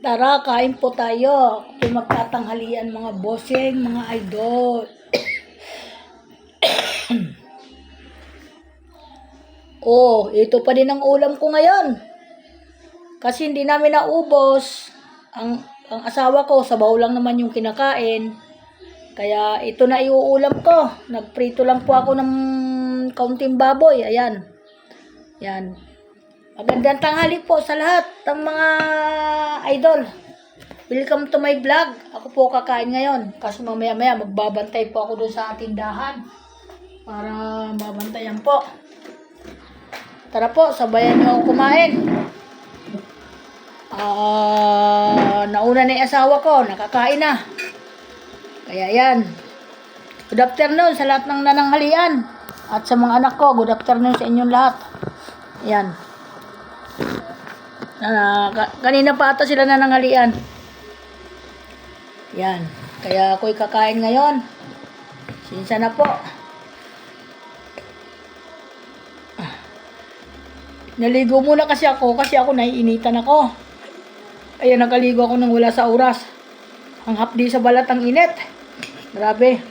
Tara, kain po tayo. Ito magtatanghalian mga bossing, mga idol. Oh, ito pa din ang ulam ko ngayon. Kasi hindi namin naubos. Ang asawa ko, sabaw lang naman yung kinakain. Kaya ito na iuulam ko. Nagprito lang po ako ng kaunting baboy. Ayan. Yan. Magandang tanghali po sa lahat ng mga idol. Welcome to my vlog. Ako po kakain ngayon. Kasi mamaya-maya magbabantay po ako doon sa tindahan. Para mabantayan po. Tara po, sabayan niyo ako kumain. Nauna na yung asawa ko. Nakakain na. Kaya yan. Good afternoon sa lahat ng nananghalian. At sa mga anak ko, good afternoon sa inyong lahat. Yan. Kanina pa ata sila nananghalian. Yan. Kaya ako'y kakain ngayon. Sinsa na po. Naligo muna kasi ako naiinitan ako. Ayan, nakaligo ako nang wala sa oras. Ang hapdi sa balat ang init. Grabe.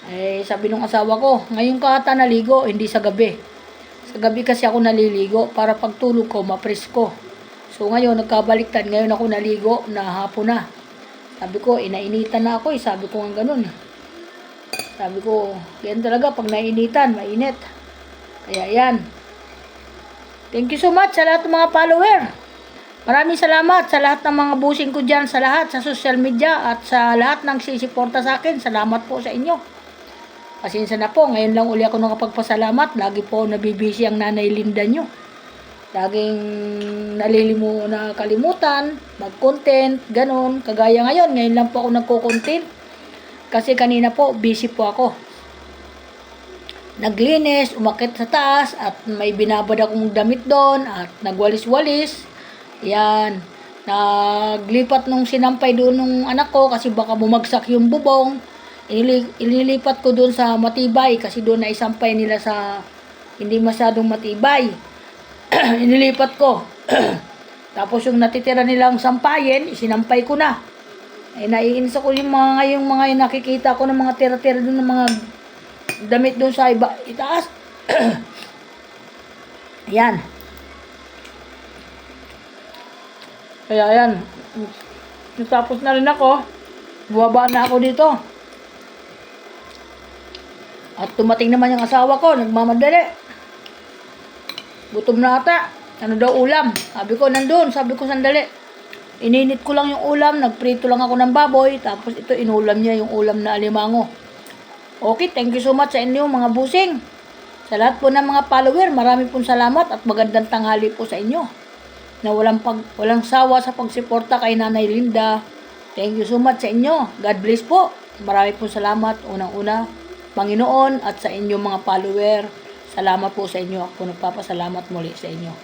Eh, sabi ng asawa ko, ngayon ka ata naligo, hindi sa gabi. Sa gabi kasi ako naliligo para pagtulog ko, mapresko. So ngayon, nagkabaliktad. Ngayon ako naligo, na hapon na. Sabi ko, inainitan na ako. Sabi ko nga ganun. Sabi ko, yan talaga, pag nainitan, mainit. Kaya yan. Thank you so much sa lahat ng mga follower. Maraming salamat sa lahat ng mga busing ko dyan, sa lahat, sa social media, at sa lahat ng sisiporta sa akin. Salamat po sa inyo. Pasensya na po, ngayon lang uli ako nakapagpasalamat. Lagi po nabibisi ang Nanay Linda nyo. Laging nakalimutan, mag-content, ganun. Kagaya ngayon lang po ako nagko-content. Kasi kanina po, busy po ako. Naglinis, umakit sa taas, at may binabad akong damit doon, at nagwalis-walis. Yan. Naglipat nung sinampay doon nung anak ko, kasi baka bumagsak yung bubong. Ililipat ko doon sa matibay, kasi doon na isampay nila sa hindi masyadong matibay. Inilipat ko. Tapos yung natitira nilang sampayin, isinampay ko na. Eh, naiinis ako yung mga nakikita ko ng mga tira-tira doon ng mga damit doon sa itaas. Ayan. Kaya ayan. Tapos na rin ako. Buwaba na ako dito. At tumating naman yung asawa ko. Nagmamadali. Gutom na ata. Ano daw ulam? Sabi ko, nandun. Sabi ko, sandali. Ininit ko lang yung ulam. Nagprito lang ako ng baboy. Tapos ito, inulam niya yung ulam na alimango. Okay, thank you so much sa inyo mga busing. Sa lahat po ng mga follower, marami pong salamat at magandang tanghali po sa inyo. Na walang sawa sa pagsuporta kay Nanay Linda. Thank you so much sa inyo. God bless po. Marami pong salamat. Unang-una, Panginoon, at sa inyong mga follower. Salamat po sa inyo. Ako nagpapasalamat muli sa inyo.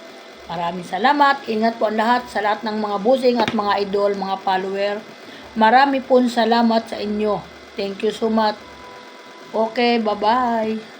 Maraming salamat. Ingat po ang lahat sa lahat ng mga busing at mga idol, mga follower. Marami pong salamat sa inyo. Thank you so much. Okay, bye-bye.